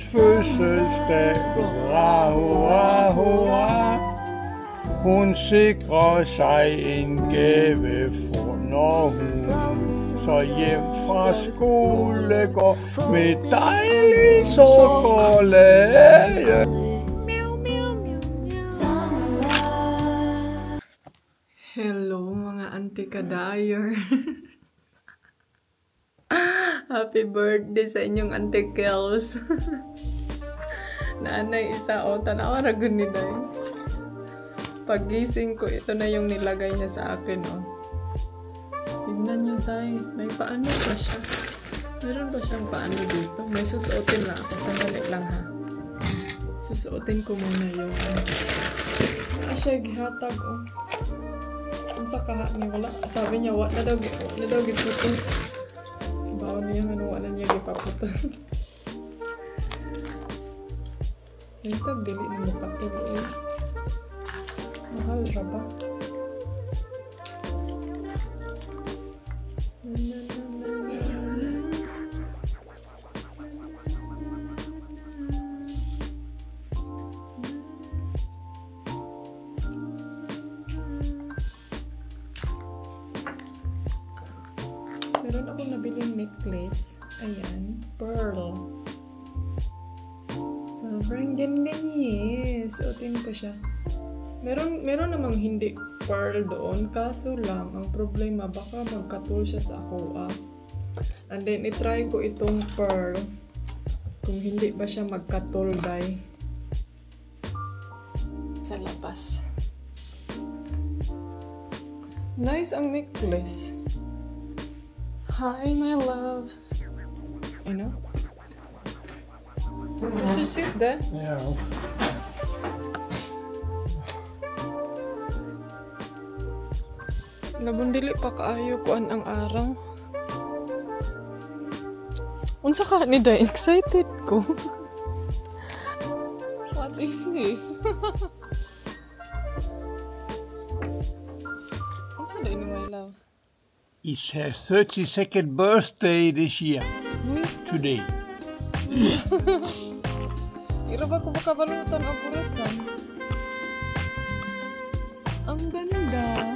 fødselsdag. Hurra, hurra, hurra. Hun sikrer sig en gave, for når hun så hjem fra skole går med dejlig sukkerlage. Hello mga anti-kadayer. Happy birthday sa inyong Auntie Kels. Nanay isa o tanawa ragun ni Day. Pagising ko, ito na yung nilagay niya sa akin, oh. Tignan nyo, Day. May paano pa siya. Meron ba siyang paano dito? May susuotin na ako. Sandali lang, ha. Susuotin ko muna yung siya gihatag, oh. Kung sa kaha niya, wala. Sabi niya, na daw giputos. Baon niya, wala na niya gipaputos. Ito, dili na makatuloy. Mahal ra ba? Meron akong nabiling necklace. Ayan, pearl. Sobrang ganda niya. Suotin ko siya. Meron namang hindi pearl doon, kaso lang ang problema baka magkatul siya sa ako. And then itry ko itong pearl kung hindi ba siya magkatul, Day, sa labas. Nice ang necklace. Hi my love. You know? You should sit there. Yeah. Labundili pa kaayo kuan ang arang. Unsa ka ni Day? Excited ko. What is this? Unsa day ni my love? It's her 32nd birthday this year. Today. Ira ba ko makabalutan ang purasan? Ang ganda.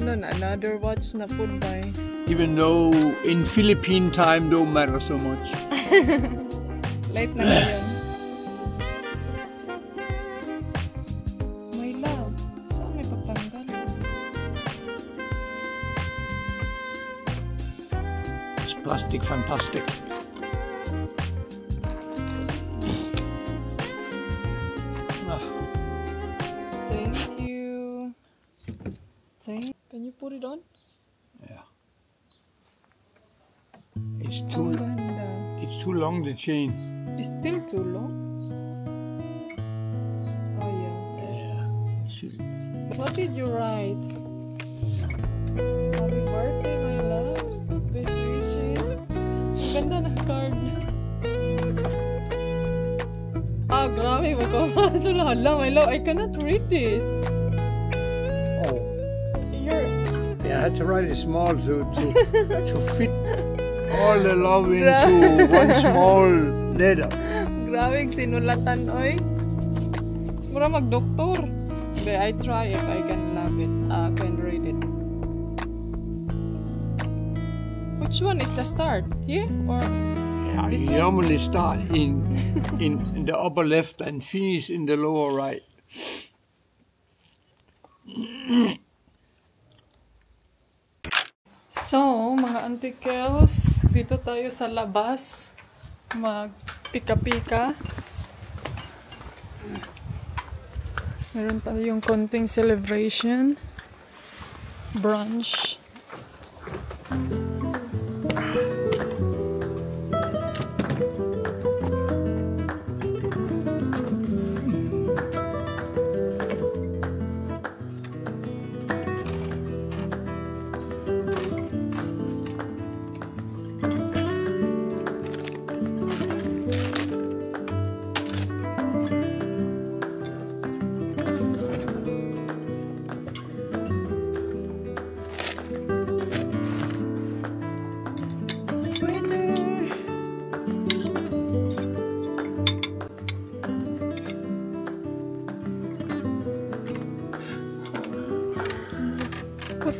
No, another watch na po, Day. Even though in Philippine time don't matter so much. Late na ngayon. My love, saan may pagtanggal? It's plastic fantastic. Thank you. Can you put it on? Yeah. It's too long, the chain. It's still too long. Oh yeah. Yeah. What did you write? Happy birthday, my love. Best wishes. Ang ganda ng card. Grabe. Hala, my love. I cannot read this. Oh. Yeah, I had to write it small to fit all the love into one small letter. Grabe, sinulatan, oy. Mura mag-doktor. Okay, I try if I can love it. Can read it. Which one is the start? Here or Yeah, this you one? normally start in the upper left and finish in the lower right. So, mga Auntie Kels, dito tayo sa labas mag-pika-pika. Meron tayong konting celebration. Brunch.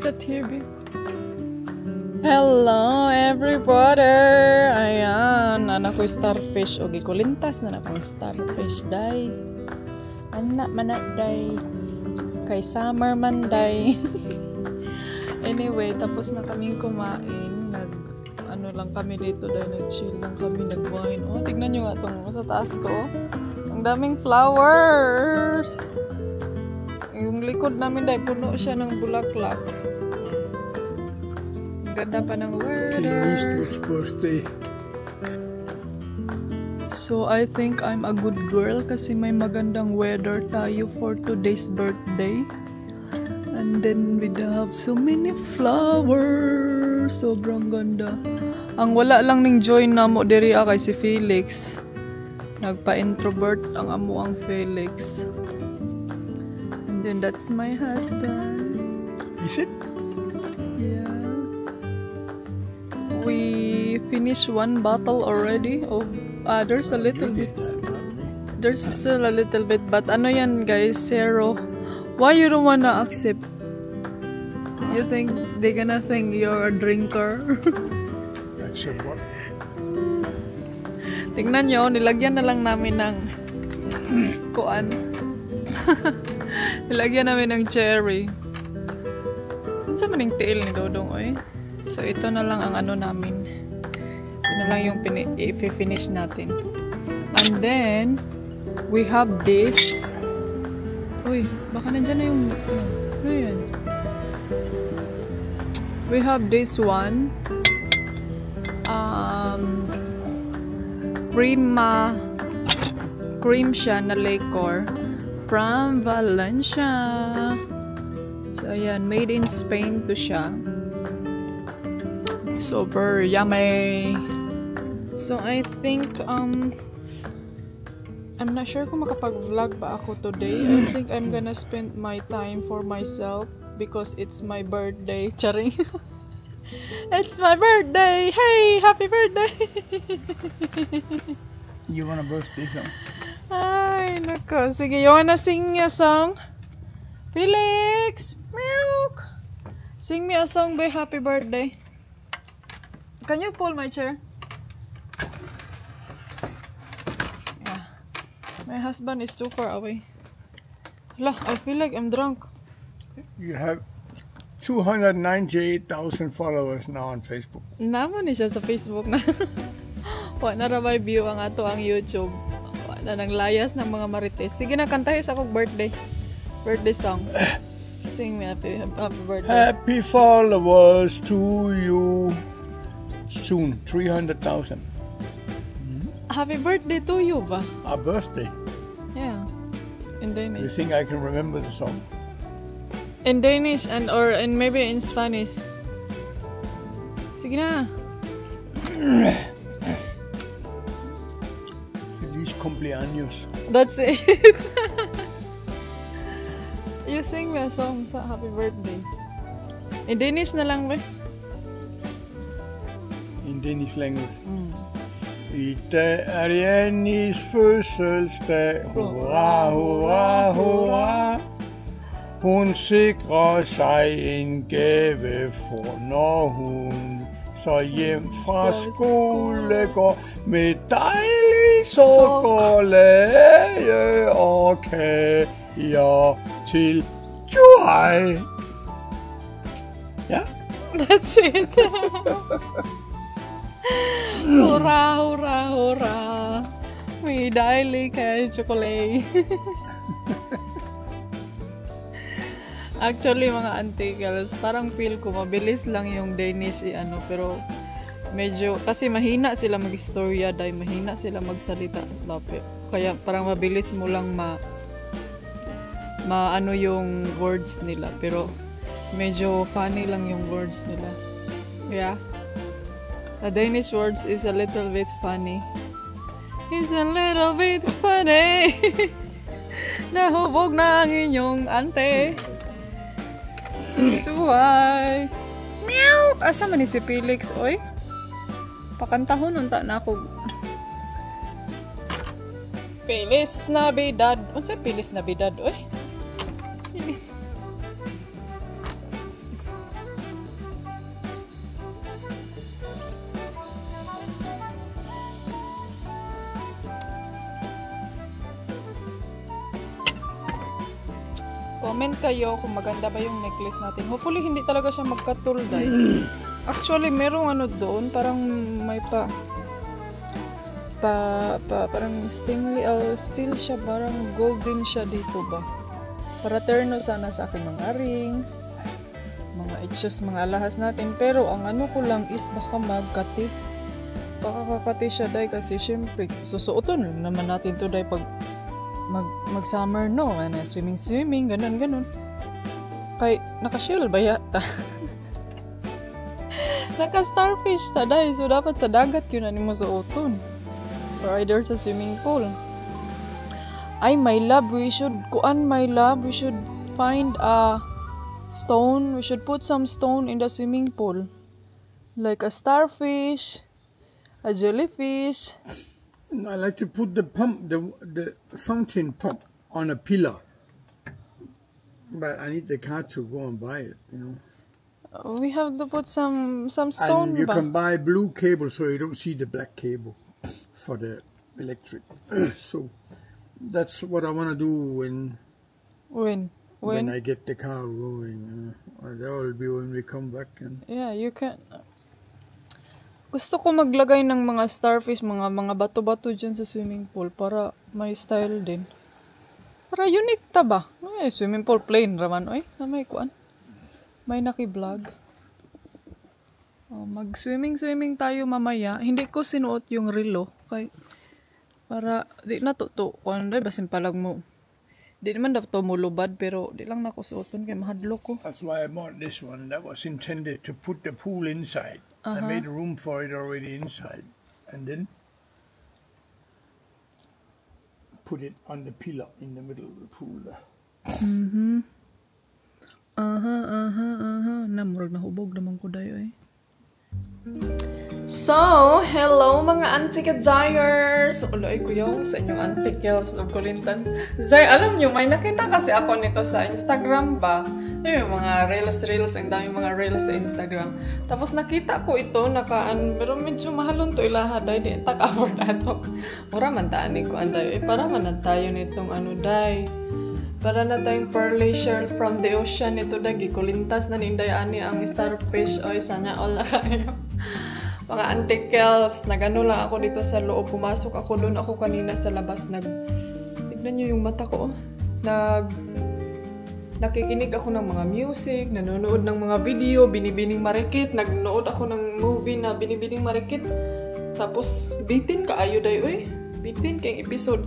that here, babe? Hello, everybody! Ayan, anak ko starfish. O, gikulintas na akong starfish, day. Anak manak, day. Kay summer man, day. Anyway, tapos na kaming kumain. Ano lang kami dito, day. Nag-chill lang kami, nag-wine. Oh, tignan nyo nga itong sa taas ko. Ang daming flowers! Yung likod namin, day, puno siya ng bulaklak. Ganda pa ng weather. Eastwood's birthday. So I think I'm a good girl kasi may magandang weather tayo for today's birthday. And then we have so many flowers. Sobrang ganda. Ang wala lang ning join na mo diri kay si Felix. Nagpa-introvert ang amo ang Felix. And then that's my husband. Is it? Yeah. We finished one bottle already. Oh, there's a little bit. There's still a little bit, but ano yan, guys? Zero. Why you don't wanna accept? You think they gonna think you're a drinker? Accept what? Tingnan nyo, nilagyan na lang namin ng kuan. Nilagyan namin ng cherry. Ano sa maning tail ni Dodong, oy? So, ito na lang ang ano namin. Ito na lang yung i-finish natin. And then, we have this. Uy, baka nandyan na yung... Ano yan? We have this one. Cream siya na liquor from Valencia. So, ayan. Made in Spain to siya. Super yummy. So I think I'm not sure kung makapag-vlog ba ako today. I think I'm gonna spend my time for myself because it's my birthday. Charing. It's my birthday. Hey, happy birthday. You want a birthday song? Ay, nako. Sige, you wanna sing me a song? Felix! Meow! Sing me a song by happy birthday. Can you pull my chair? Yeah. My husband is too far away. Hala, I feel like I'm drunk. You have 298,000 followers now on Facebook. Naman ni siya sa Facebook na. Wala na rabay view ang ato ang YouTube. Wala nang layas ng mga marites. Sige na, kantahin sa akong birthday. Birthday song. Sing me happy birthday. Happy followers to you. Soon, 300,000. Happy birthday to you ba? Our birthday. Yeah. In You Danish. think I can remember the song? In Danish and maybe in Spanish. Sige na. Feliz cumpleaños. That's it. You sing me a song sa happy birthday. In Danish na lang ba? In Danish language. I dag er Jennys fødselsdag. Hurra, hurra, hurra. Hun sikrer sig en gave, for når hun så hjem fra skole går med dejlig sukkerlage og kager til Juhej. Ja. That's it. Hurra, hurra, hurra. May dailig kay chocolate. Actually, mga auntie girls, parang feel ko mabilis lang yung Danish pero medyo, kasi mahina sila mag-istorya dahil mahina sila magsalita. Kaya parang mabilis mo lang maano yung words nila. Pero medyo funny lang yung words nila. Yeah. The Danish words is a little bit funny. It's a little bit funny. Nahubog na ang inyong ante. Suhay. Meow! Asa man ni si Felix, oy? Pakantahon unta na ako. Feliz Navidad. Unsa Feliz Navidad, oy? Comment kayo kung maganda ba yung necklace natin. Hopefully, hindi talaga siya magkatulday. Actually, merong ano doon, parang may parang steel siya, parang golden siya dito ba. Para terno sana sa akin mga ring, mga etchos, mga alahas natin. Pero ang ano ko lang is baka magkati. Baka kakati siya dahil kasi syempre, susuoton naman natin to dahil pag mag-summer, no? Swimming, ganun. Kay, naka-shell ba yata? Naka-starfish ta dahil. So, dapat sa dagat yun na mo suoton. Or either sa swimming pool. Ay, my love, we should find a stone. We should put some stone in the swimming pool. Like a starfish, a jellyfish. I like to put the fountain pump on a pillar. But I need the car to go and buy it, you know. We have to put some stone. And you can buy blue cable so you don't see the black cable for the electric. So that's what I want to do when I get the car going. That will be when we come back. Yeah, you can. Gusto ko maglagay ng mga starfish, mga bato-bato dyan sa swimming pool para may style din. Para unique ta ba? Ay, swimming pool plain raman. Ay, may kuan. May naki-vlog. Mag-swimming tayo mamaya. Hindi ko sinuot yung relo. Kay, para, di na to. Kung ano, basin palag mo. Di naman dapat to mulubad, pero di lang nakusuoton kay mahadlo ko. That's why I bought this one. That was intended to put the pool inside. I made room for it already inside. And then put it on the pillar in the middle of the pool. Namurag na hubog naman ko dayo eh. So, hello mga auntie ka-Zayers! Uloy ko yung sa inyong auntie Kels of Colintas. Zay, alam nyo, may nakita kasi ako nito sa Instagram ba? Yung mga reels, ang dami mga reels sa Instagram. Tapos nakita ko ito, pero medyo mahalon to ilaha, dahil di ta-cover na ito. Mura man taanin ko, anday. Para man na tayo nitong day. Para na tayong pearly shell from the ocean. Ito dagi, Colintas na nindayani ang starfish. Oy, sana all na kayo. Mga auntie Kels, nagano lang ako dito sa loob. Pumasok ako doon. Ako kanina sa labas. Tignan nyo yung mata ko. Nakikinig ako ng mga music, nanonood ng mga video, Binibining Marikit. Nagnood ako ng movie na Binibining Marikit. Tapos, bitin ka ayo dayo eh. Bitin kayong episode.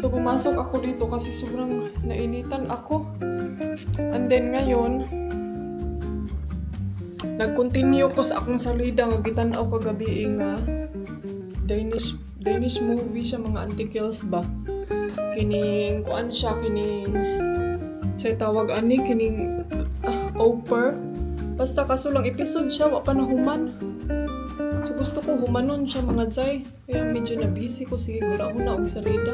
So, pumasok ako dito kasi sobrang nainitan ako. And then ngayon, nag-continue ko sa akong salida nga gitanaw kagabi nga Danish movie siya, mga auntie Kels ba. Kining kuan siya, say tawag ani kining over. Basta kaso lang episode siya wa pa nahuman. So gusto ko humanon siya mga Zay. Kaya medyo na busy ko, sige hula-hula og salida.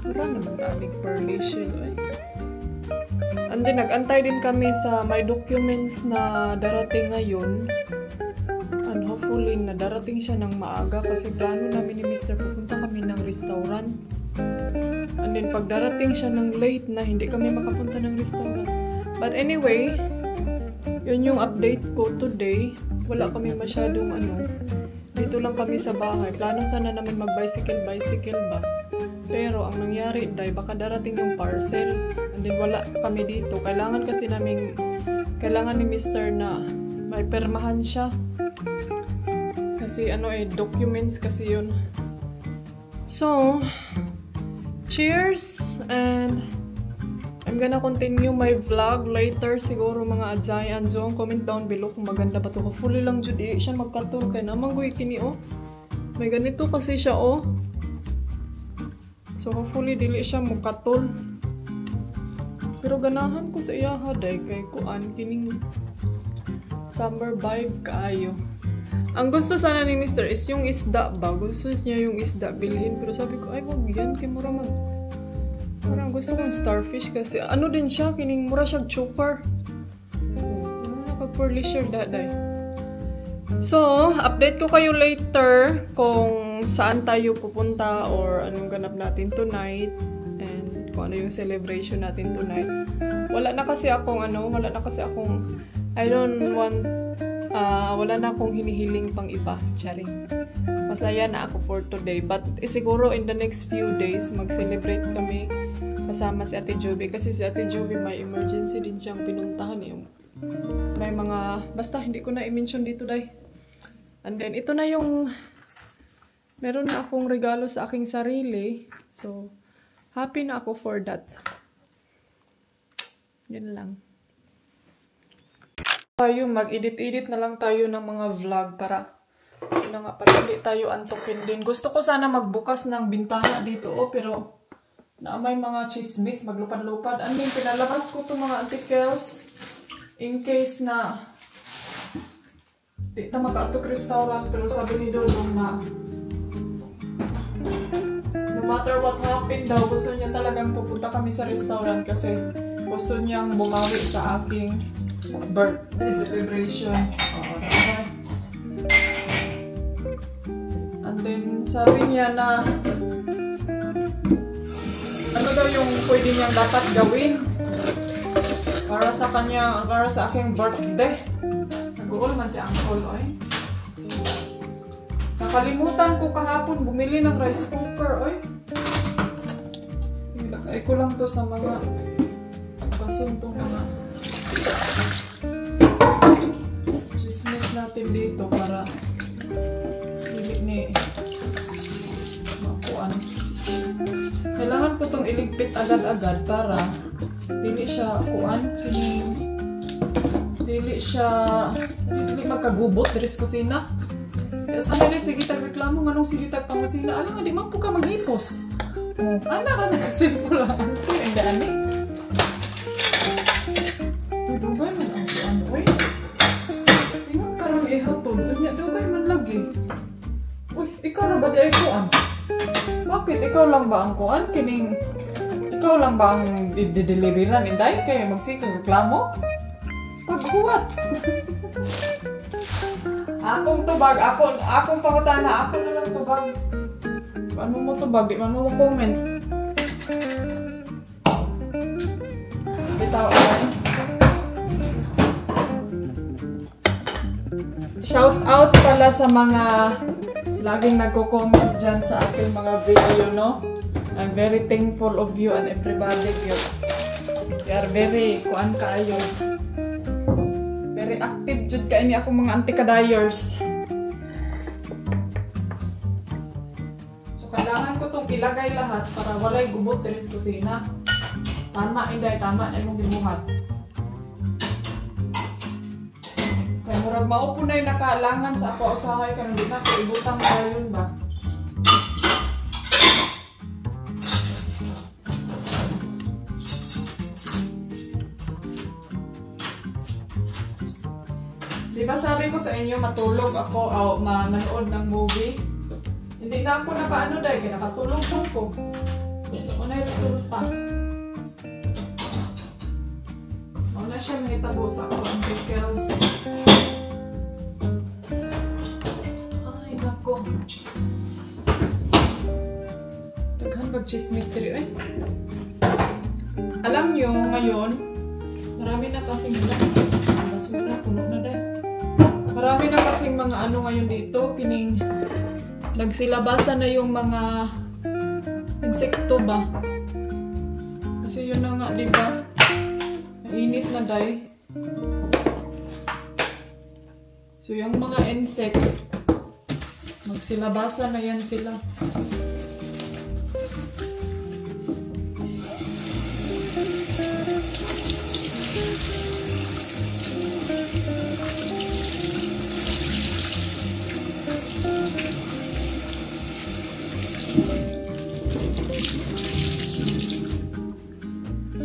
Wala naman talig pearly shell eh. And then, nag-antay din kami sa may documents na darating ngayon. And hopefully, na darating siya ng maaga kasi plano namin ni Mr. pupunta kami ng restaurant. And then, pag darating siya ng late na, hindi kami makapunta ng restaurant. But anyway, yun yung update ko today. Wala kami masyadong dito lang kami sa bahay. Plano sana namin mag-bicycle ba? Pero ang nangyari, baka darating yung parcel. And then wala kami dito. Kailangan ni Mr. na may permahan siya. Kasi documents kasi yun. So, cheers! And I'm gonna continue my vlog later siguro mga adzayan. So, comment down below kung maganda ba ito. Hopefully lang jud siya magkatul kay naman goy kini May ganito kasi siya So, hopefully, dili siya mukatul. Pero ganahan ko sa iya haday kay kuan kining summer vibe kaayo. Ang gusto sana ni Mr. is yung isda ba? Gusto niya yung isda bilhin. Pero sabi ko, ay wag yan. Kaya parang gusto kong starfish kasi din siya, kining mura siyang choker. Nakag-pearly shell daday. So, update ko kayo later kung saan tayo pupunta or anong ganap natin tonight and kung ano yung celebration natin tonight. wala na kasi akong I don't want, wala na akong hinihiling pang iba, charing. Masaya na ako for today, but siguro in the next few days, mag-celebrate kami kasama si Ate Joby, kasi si Ate Joby may emergency din siyang pinuntahan yung may mga, basta hindi ko na i-mention dito dahil. And then, ito na yung, meron na akong regalo sa aking sarili, so, happy na ako for that. Yan lang. Tayo, mag-edit-edit na lang tayo ng mga vlog para hindi tayo antokin din. Gusto ko sana magbukas ng bintana dito, pero na may mga chismis, maglupad-lupad. And then, pinalabas ko itong mga articles in case na di ta maka-atok restaurant, pero sabi ni Dodong na no matter what happened daw, gusto niya talagang pupunta kami sa restaurant kasi gusto niyang bumawi sa aking birthday celebration. And then, sabi niya na ano daw yung pwede niyang dapat gawin para sa kanya, para sa aking birthday. Nag-uol man si Uncle, oy. Nakalimutan ko kahapon bumili ng rice cooker, oy. Ilagay ko lang to sa mga bason tong mga chismis natin dito para hindi ni makuan. Kailangan ko itong iligpit agad-agad para dili siya kuan, dili magkagubot diri sa kusina. Kaya sa nila sige tag-reklamo nganong sige tag-pamusina. Alam nga di man po ka maghipos. Oh, ana ra na simple lang answer and ani. Dugay man ang kuan oy. Tingnan karon ihatod unya dugay man lagi. Uy, ikaw ra ba di kuan? Bakit? Ikaw lang ba ang kuan? Ikaw lang ba ang dideliveran? Inday? Kaya magsikang reklamo? Paghuwat! Akong tubag, akong pangutana, ako na lang tubag. Ano mo tubag? Di man mo comment. Bitaw ako. Shout out pala sa mga laging nagko-comment dyan sa aking mga video, no? I'm very thankful of you and everybody. You are very, kuan kaayo. Very active jud ka ini akong mga anti-kadayers. So, kailangan ko itong ilagay lahat para walay gubot diri sa kusina. Tama, inday, tama na imong gibuhat. Kaya murag mao po na yung nakaalangan sa ako usahay karon di na ko ibutang dayon ba. Di ba sabi ko sa inyo matulog ako o manood ng movie? Hindi na ako nakaano dahil nakatulog ko. Ano yung resulta? Ano na siya mahitabo sa ako ang pickles. Ay, nako. Daghan mag-chismis diri eh. Alam nyo, ngayon, marami na kasing basura, puno na dahil. Marami na kasing mga ano ngayon dito, kining nagsilabasan na yung mga insekto ba? Kasi yun na nga, di ba? Mainit na dahil. So yung mga insect, magsilabasan na yan sila.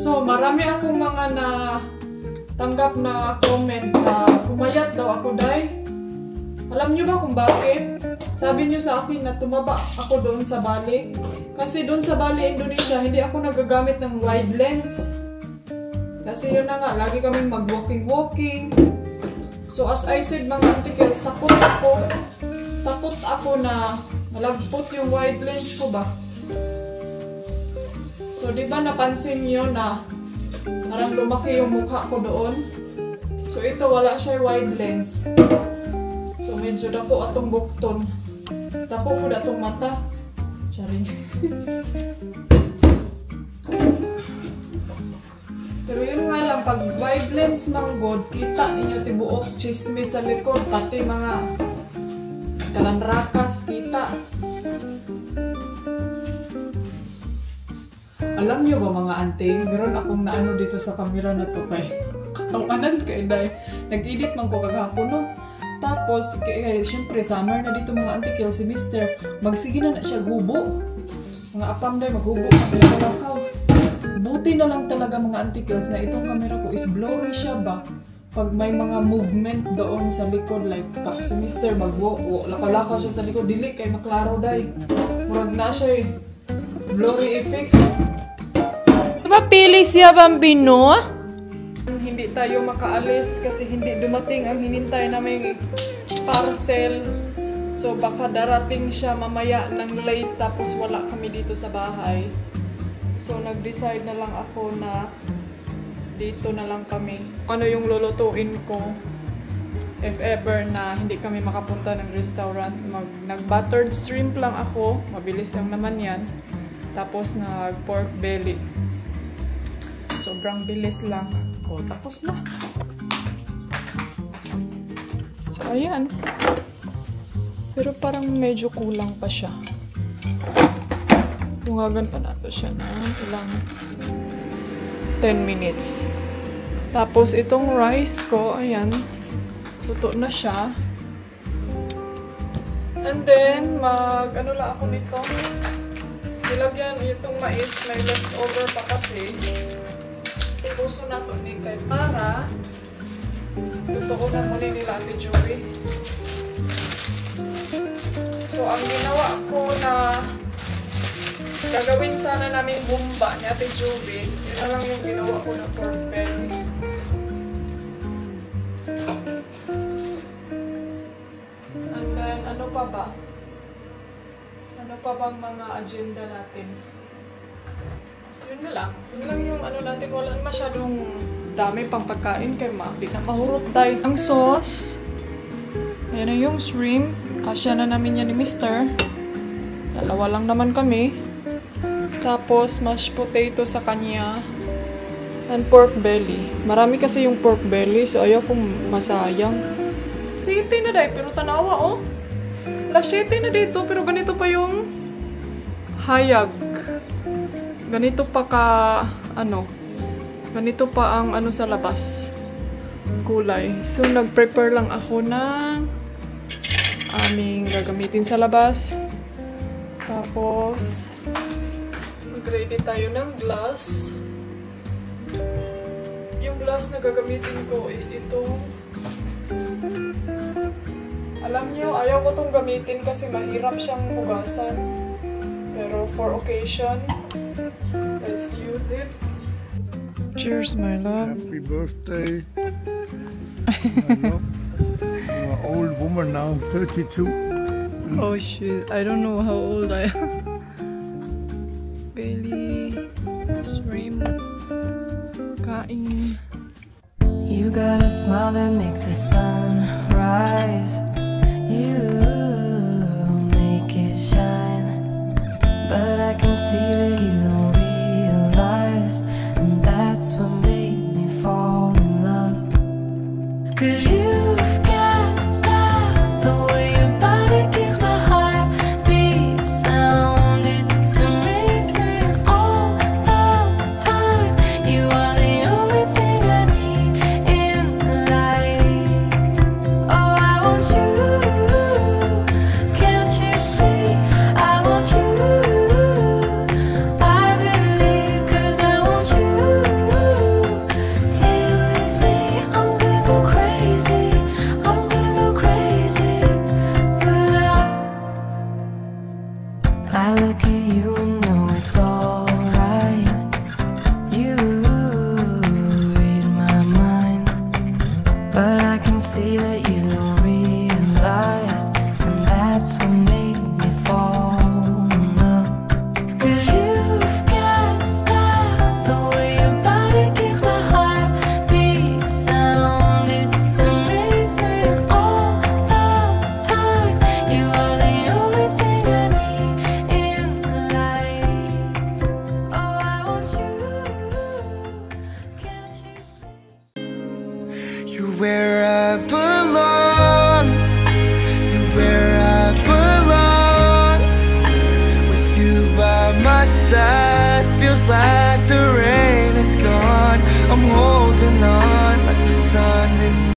So, marami akong mga tanggap na comment na pumayat daw ako, day. Alam nyo ba kung bakit? Sabi nyo sa akin na tumaba ako doon sa Bali. Kasi doon sa Bali, Indonesia, hindi ako nagagamit ng wide lens. Kasi yun na nga, lagi kaming mag-walking-walking. So, as I said, mga antikels, takot ako na malagpot yung wide lens ko ba? So, di ba napansin niyo na Parang lumaki yung mukha ko doon. So ito, wala siya wide lens. So medyo dako atong bukton. Dako ko na atong mata. Charing. Pero yun nga lang, pag wide lens manggod, kita ninyo tibuok chismis sa likod, pati mga kalanrakas, kita. Alam niyo ba mga anting, meron akong naano dito sa camera na to kay katawanan kay Day. Nag-edit man ko kagahapon, no? Tapos, syempre, summer na dito mga antik, si Mister, magsige na siya gubo. Mga apam Day, maghubo ka, pinagkalakaw. Buti na lang talaga mga antikils na itong camera ko is blurry siya ba? Pag may mga movement doon sa likod, like pa, si Mister lakaw-lakaw siya sa likod, dili kay maklaro Day. Murag na siya blurry effect. Mapili siya Bambino? Hindi tayo makaalis kasi hindi dumating ang hinintay naming parcel. So baka darating siya mamaya ng late tapos wala kami dito sa bahay. So nag-decide na lang ako na dito na lang kami. Ano yung lulutuin ko if ever na hindi kami makapunta ng restaurant. Nag-buttered shrimp lang ako. Mabilis lang naman yan. Tapos nag-pork belly. Sobrang bilis lang. O, tapos na. So, ayan. Pero parang medyo kulang pa siya. Tungagan pa nato siya na ilang 10 minutes. Tapos, itong rice ko, ayan, luto na siya. And then, ano lang ako nito. Nilagyan itong mais, may leftover pa kasi. Puso na ito ni kay para tutuko na muli nila Ate Joey. So, ang ginawa ko na gagawin sana namin bumba ni Ate Joey, yun na lang yung ginawa ko na pork belly. And then, ano pa ba? Ano pa bang mga agenda natin? Yun na lang. Yun lang yung ano natin. Wala masyadong dami pang pagkain kay Ma. Di na mahurot tayo. Ang sauce. Ayan na yung shrimp. Kasya na namin yan ni Mister. Dalawa lang naman kami. Tapos mashed potato sa kanya. And pork belly. Marami kasi yung pork belly. So ayaw kong masayang. 7 na dahil. Pero tanawa oh. Alas 7 na dito. Pero ganito pa yung hayag. Ganito pa ka, ganito pa ang sa labas. Kulay. So, nag-prepare lang ako ng aming gagamitin sa labas. Tapos, mag-ready tayo ng glass. Yung glass na gagamitin ko is itong, alam nyo, ayaw ko itong gamitin kasi mahirap siyang hugasan. Pero for occasion, let's use it. Cheers, my love. Happy birthday. My love. You're an old woman now, 32. Oh shit, I don't know how old I am. Belly, shrimp, kain. You got a smile that makes the sun rise. You make it shine. But I can see that you don't realize, and that's what made me fall in love. 'Cause you've got style, the way your body keeps my heart beat sound. It's amazing all the time. You are the only thing I need in life. Oh, I want you. Can't you see? I want you. I believe 'cause I want you here with me. I'm gonna go crazy. I'm gonna go crazy for love. I look at you and know it's alright. You read my mind, but I can see that you don't realize, and that's when